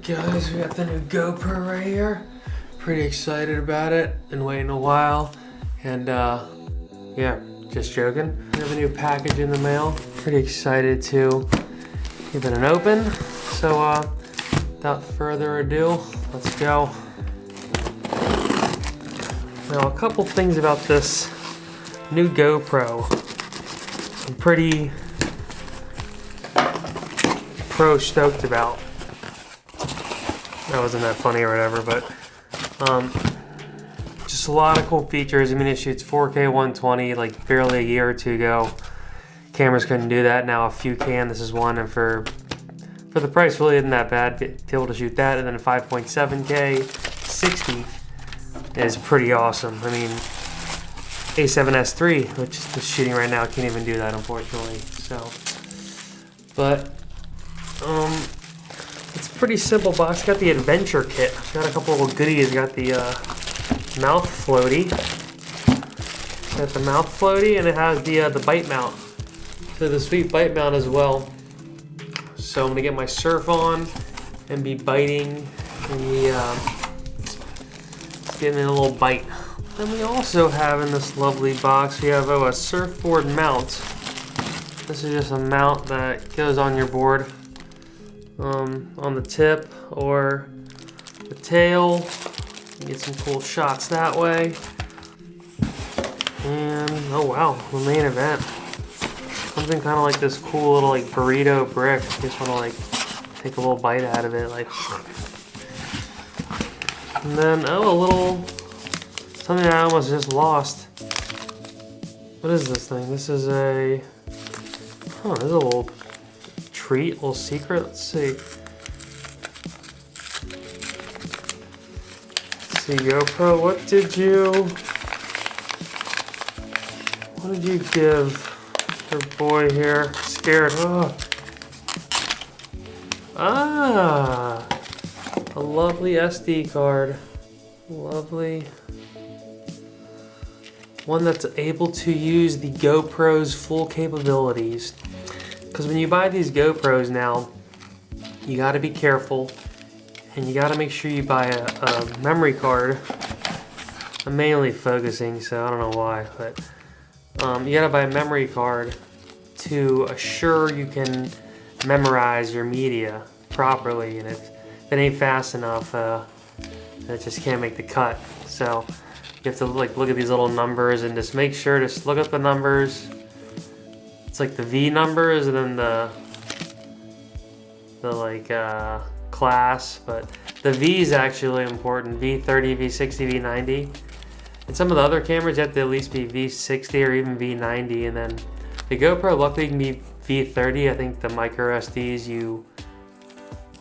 Guys, we got the new GoPro right here. Pretty excited about it. Been waiting a while. And yeah, just joking. We have a new package in the mail. Pretty excited to give it an open. So without further ado, let's go. Now, a couple things about this new GoPro. I'm pretty stoked about. That wasn't that funny or whatever, but just a lot of cool features. I mean, it shoots 4K 120 like barely a year or two ago. Cameras couldn't do that. Now a few can. This is one, and for the price, really isn't that bad to be able to shoot that. And then 5.7K 60 is pretty awesome. I mean, A7S III, which is shooting right now, can't even do that, unfortunately. So, but it's a pretty simple box. Got the adventure kit. Got a couple little goodies. Got the mouth floaty. Got the mouth floaty, and it has the bite mount. So the sweet bite mount as well. So I'm gonna get my surf on and be biting and getting a little bite. Then we also have in this lovely box, we have a surfboard mount. This is just a mount that goes on your board. On the tip or the tail. You get some cool shots that way. And oh wow, the main event. Something kind of like this cool little like burrito brick. Just want to like take a little bite out of it, like. And then a little something I almost just lost. What is this thing? This is a this is a little treat, little secret. Let's see. Let's see, GoPro, what did you give your boy here? Scared. Oh. Ah, a lovely SD card. Lovely. One that's able to use the GoPro's full capabilities. Because when you buy these GoPros now, you got to be careful, and you got to make sure you buy a memory card. I'm mainly focusing, so I don't know why, but you got to buy a memory card to assure you can memorize your media properly, and if it ain't fast enough, it just can't make the cut. So you have to like look at these little numbers and just make sure to look up the numbers. It's like the V numbers and then the like class, but the V is actually important. V30, V60, V90. And some of the other cameras you have to at least be V60 or even V90, and then the GoPro luckily can be V30. I think the micro SDs you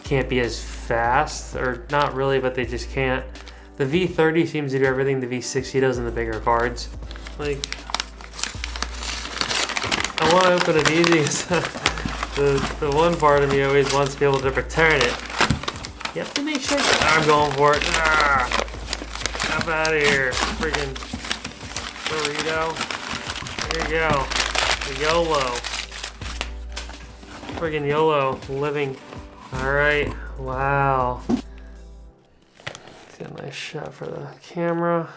can't be as fast, or not really, but they just can't. The V30 seems to do everything the V60 does in the bigger cards. Like, I want to open it easy. the one part of me always wants to be able to return it. You have to make sure. I'm going for it. Up out of here. Freaking burrito. There you go. The YOLO. Friggin' YOLO living. Alright. Wow. Get a nice shot for the camera.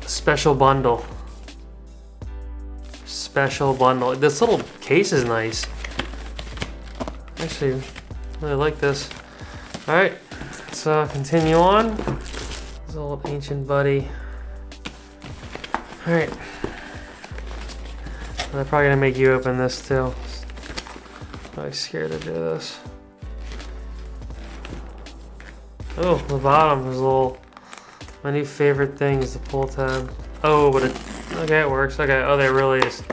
Special bundle. Special bundle. This little case is nice. Actually, really like this. Alright, let's continue on. This old ancient buddy. Alright. I'm probably gonna make you open this too. I'm scared to do this. Oh, the bottom is a little. My new favorite thing is the pull tab. Oh, but it. Okay, it works. Okay. Oh, there really is.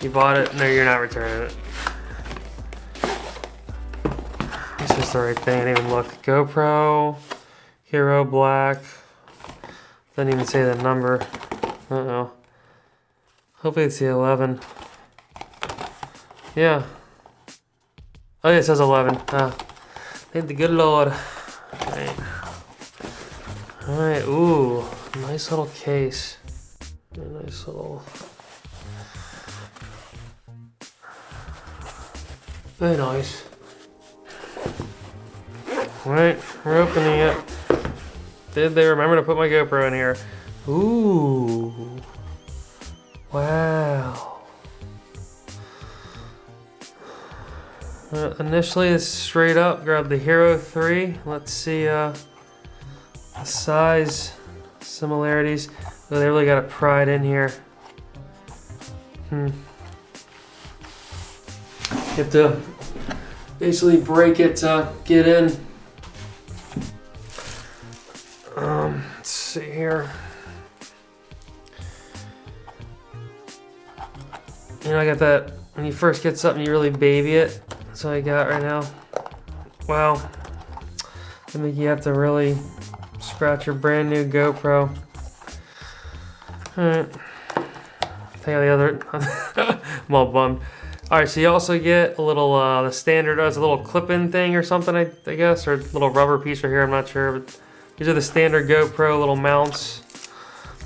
You bought it. No, you're not returning it. This is the right thing. I didn't even look. GoPro Hero Black. Doesn't even say the number. Uh-oh. Hopefully it's the 11. Yeah. Oh, yeah, it says 11. Thank the good Lord. Alright. Alright, ooh. Nice little case. A nice little Very nice. Alright, we're opening it. Did they remember to put my GoPro in here? Ooh. Wow. Initially it's straight up. Grab the Hero 3. Let's see the size similarities. Oh, they really got it pried in here. You have to basically break it to get in. Let's see here. You know, I got that, when you first get something, you really baby it. That's what I got right now. Wow. I think you have to really scratch your brand new GoPro. Alright. Take out the other. I'm all bummed. Alright, so you also get a little, the standard, it's a little clip-in thing or something, I guess, or a little rubber piece right here, I'm not sure. But these are the standard GoPro little mounts.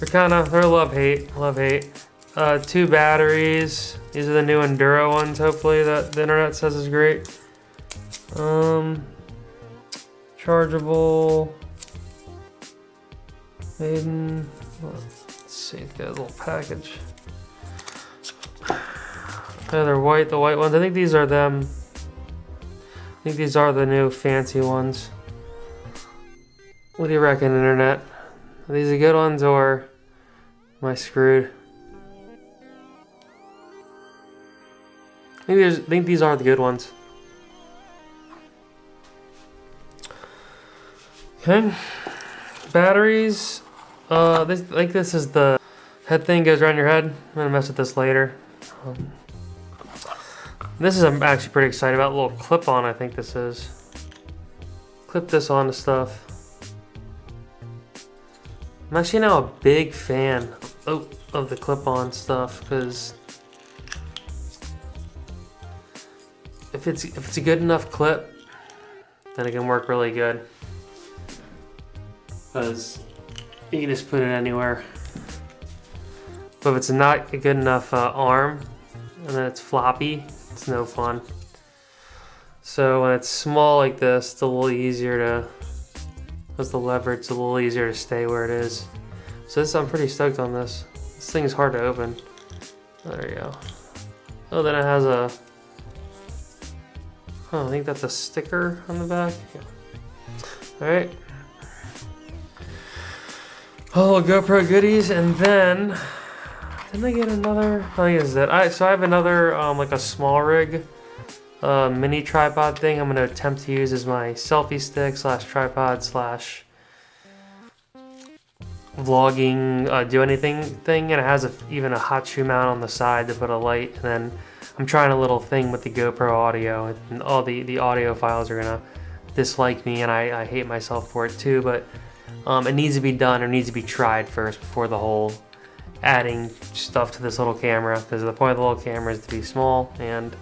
They're love-hate, love-hate. 2 batteries. These are the new Enduro ones, hopefully, that the internet says is great. Chargeable. Maiden. Let's see, it's got a little package. Oh, they're white, the white ones. I think these are them. I think these are the new fancy ones. What do you reckon, internet? Are these the good ones or am I screwed? I think these are the good ones. Okay. Batteries. I think this is the head thing goes around your head. I'm gonna mess with this later. This is, I'm actually pretty excited about. A little clip-on, I think this is. Clip this on to stuff. I'm actually now a big fan of the clip-on stuff, because if it's a good enough clip, then it can work really good. Because you can just put it anywhere. But if it's not a good enough arm, and then it's floppy, it's no fun. So when it's small like this, it's a little easier to, with the lever, it's a little easier to stay where it is. So this, I'm pretty stoked on this. This thing is hard to open. There you go. Oh, then it has a, oh, I think that's a sticker on the back. Yeah. All right. Oh, GoPro goodies, and then didn't I get another? Oh, I guess that. So I have another like a small rig, mini tripod thing. I'm gonna attempt to use as my selfie stick / tripod / vlogging, do anything thing, and it has even a hot shoe mount on the side to put a light. And then I'm trying a little thing with the GoPro audio, and all the audio files are gonna dislike me, and I hate myself for it too. But it needs to be done, or needs to be tried first before the whole adding stuff to this little camera, because the point of the little camera is to be small. And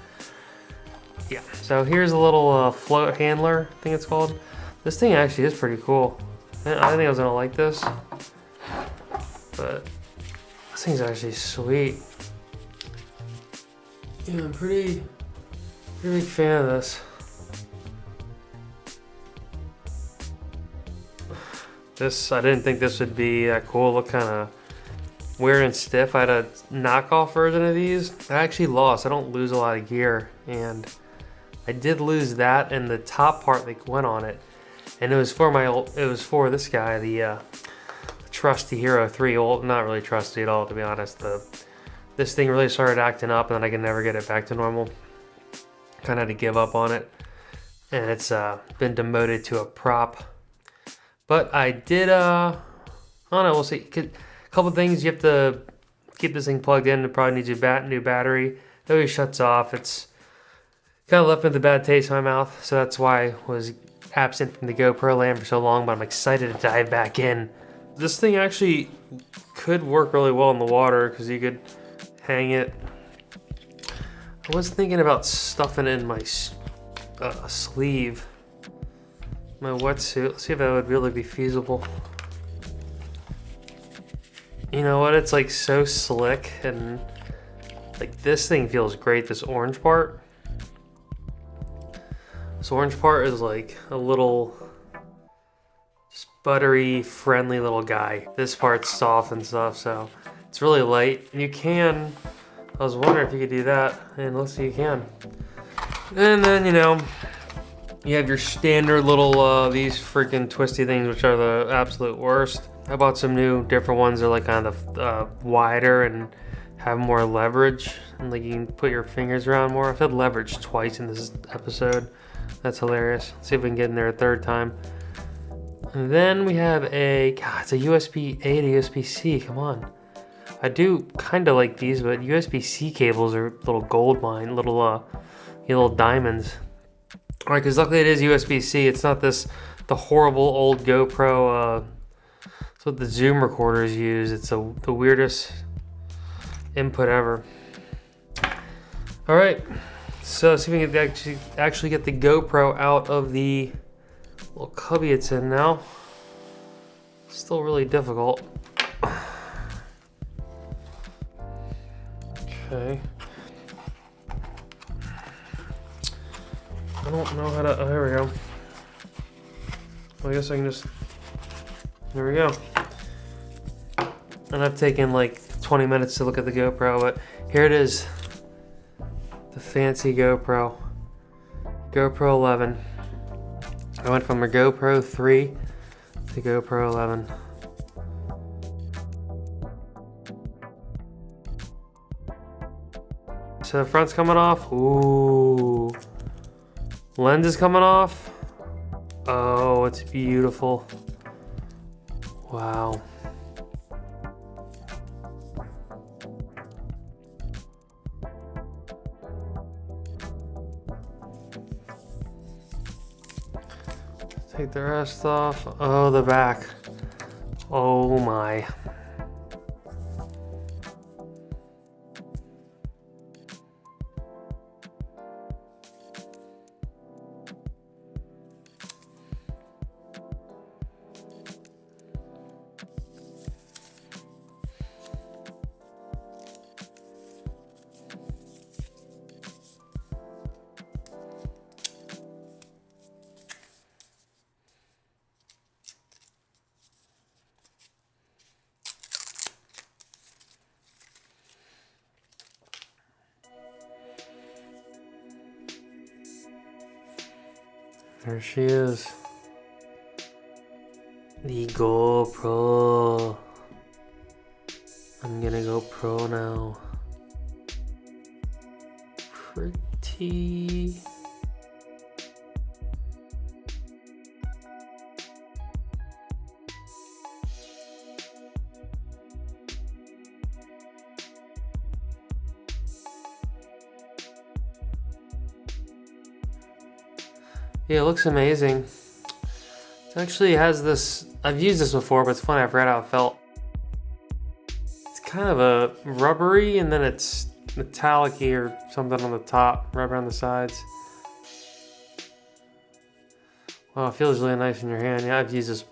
yeah, so here's a little float handler, I think it's called. This thing actually is pretty cool. I think I was gonna like this, but this thing's actually sweet. Yeah, I'm pretty big fan of this. I didn't think this would be that cool. Look kind of weird and stiff. I had a knockoff version of these. I actually lost. I don't lose a lot of gear, and I did lose that and the top part that went on it. And it was for this guy, the trusty Hero 3. Well, not really trusty at all, to be honest. This thing really started acting up, and then I could never get it back to normal. Kind of had to give up on it, and it's been demoted to a prop. But I did, I don't know, we'll see. A couple things, you have to keep this thing plugged in. It probably needs a new battery. It always shuts off. It's kind of left me with a bad taste in my mouth, so that's why I was absent from the GoPro land for so long, but I'm excited to dive back in. This thing actually could work really well in the water, because you could hang it. I was thinking about stuffing it in my sleeve. My wetsuit. Let's see if that would really be feasible. You know what? It's like so slick, and like this thing feels great. This orange part. This orange part is like a little just buttery, friendly little guy. This part's soft and stuff, so it's really light. And you can, I was wondering if you could do that, and it looks like you can. And then, you know, you have your standard little, these freaking twisty things, which are the absolute worst. I bought some new different ones that are like kind of wider and have more leverage. And like you can put your fingers around more. I've said leverage twice in this episode. That's hilarious. Let's see if we can get in there a third time. And then we have it's a USB-A to USB-C, come on. I do kind of like these, but USB-C cables are little gold mine, little diamonds. All right, because luckily it is USB-C. It's not the horrible old GoPro, it's what the Zoom recorders use. It's the weirdest input ever. All right, so see if we can actually get the GoPro out of the little cubby it's in now. It's still really difficult. Okay. I don't know how to, oh, here we go. Well, I guess I can just, there we go. And I've taken like 20 minutes to look at the GoPro, but here it is. The fancy GoPro. GoPro 11. I went from a GoPro 3 to GoPro 11. So the front's coming off. Ooh. Lens is coming off. Oh, it's beautiful. Wow. Take the rest off. Oh, the back. Oh my. There she is. The GoPro. I'm gonna go pro now. Pretty. Yeah, it looks amazing. It actually has this, I've used this before, but it's funny, I forgot how it felt. It's kind of a rubbery, and then it's metallic-y or something on the top, rubber on the sides. Wow, it feels really nice in your hand. Yeah, I've used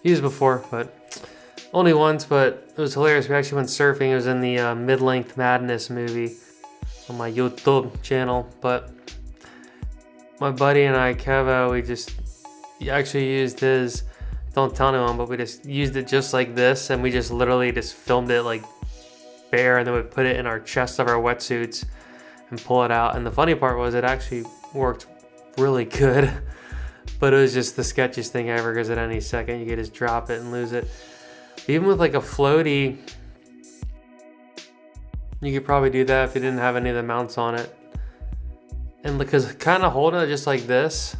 this before, but only once, but it was hilarious. We actually went surfing. It was in the Mid-Length Madness movie on my YouTube channel, but my buddy and I, Kevo, we actually used his, don't tell anyone, but we just used it just like this, and we just literally just filmed it like bare, and then we put it in our chest of our wetsuits and pull it out. And the funny part was it actually worked really good, but it was just the sketchiest thing ever, because at any second you could just drop it and lose it. Even with like a floaty, you could probably do that if you didn't have any of the mounts on it. And because kind of holding it just like this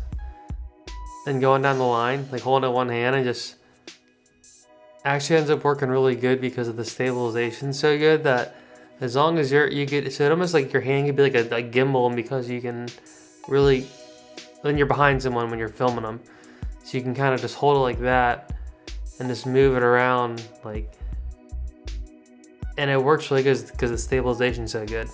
and going down the line, like holding it one hand, and just actually ends up working really good because of the stabilization so good that as long as you get, so it almost like your hand could be like a gimbal, and because you can really, when you're behind someone when you're filming them, so you can kind of just hold it like that and just move it around, like, and it works really good because the stabilization's so good,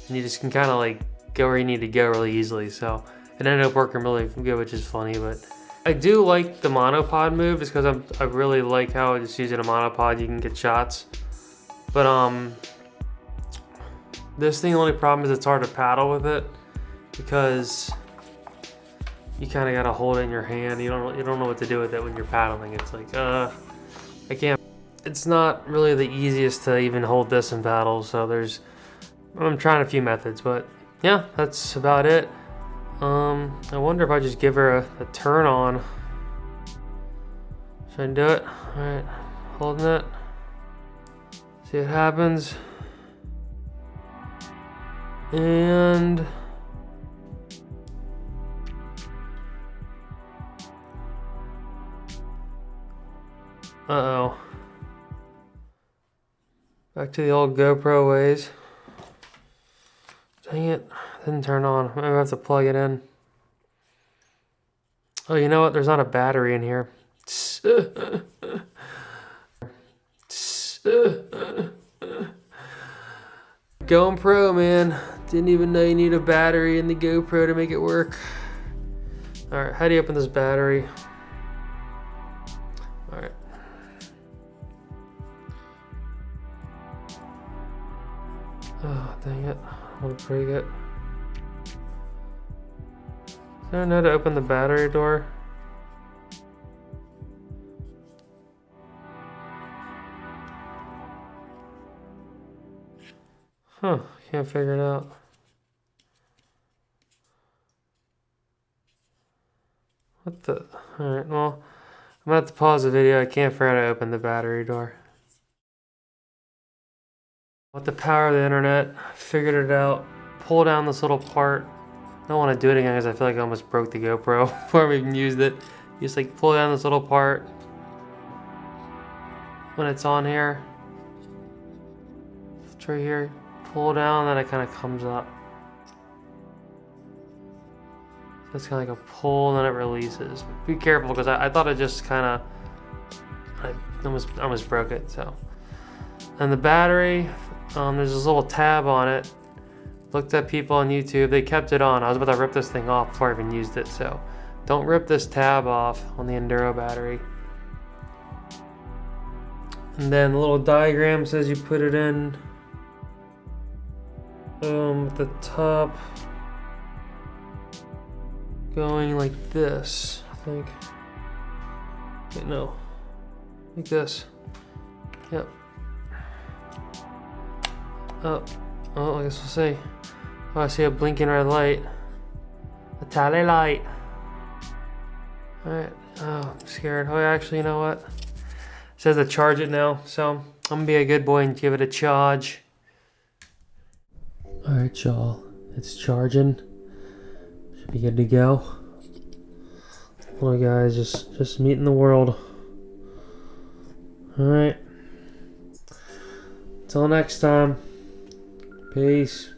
and you just can kind of like go where you need to go really easily. So it ended up working really good, which is funny. But I do like the monopod move, just because I really like how just using a monopod you can get shots. But this thing, the only problem is it's hard to paddle with it, because you kind of gotta hold it in your hand. You don't know what to do with it when you're paddling. It's like, I can't. It's not really the easiest to even hold this in paddle. So I'm trying a few methods, but yeah, that's about it. I wonder if I just give her a turn on. Should I do it? All right, holding it. See what happens. And uh-oh. Back to the old GoPro ways. Dang it, didn't turn on. Maybe I have to plug it in. Oh, you know what? There's not a battery in here. Going pro, man. Didn't even know you need a battery in the GoPro to make it work. Alright, how do you open this battery? Alright. Oh, dang it. I want to break it. I don't know how to open the battery door. Huh, can't figure it out. What the? Alright, well, I'm about to pause the video. I can't figure out how to open the battery door. With the power of the internet, figured it out. Pull down this little part. I don't want to do it again because I feel like I almost broke the GoPro before we even used it. You just like pull down this little part when it's on here. It's right here. Pull down, then it kind of comes up. So it's kind of like a pull, and then it releases. Be careful because I thought it just kind of, I almost broke it. So, and the battery, there's this little tab on it. Looked at people on YouTube, they kept it on. I was about to rip this thing off before I even used it. So, don't rip this tab off on the Enduro battery. And then the little diagram says you put it in. At the top, going like this, I think. Wait, no, like this. Yep. Oh, I guess we'll see. Oh, I see a blinking red light. A tally light. All right. Oh, I'm scared. Oh, actually, you know what? It says to charge it now, so I'm gonna be a good boy and give it a charge. Alright, y'all, it's charging. Should be good to go. Little guys, just meeting the world. Alright. Until next time. Peace.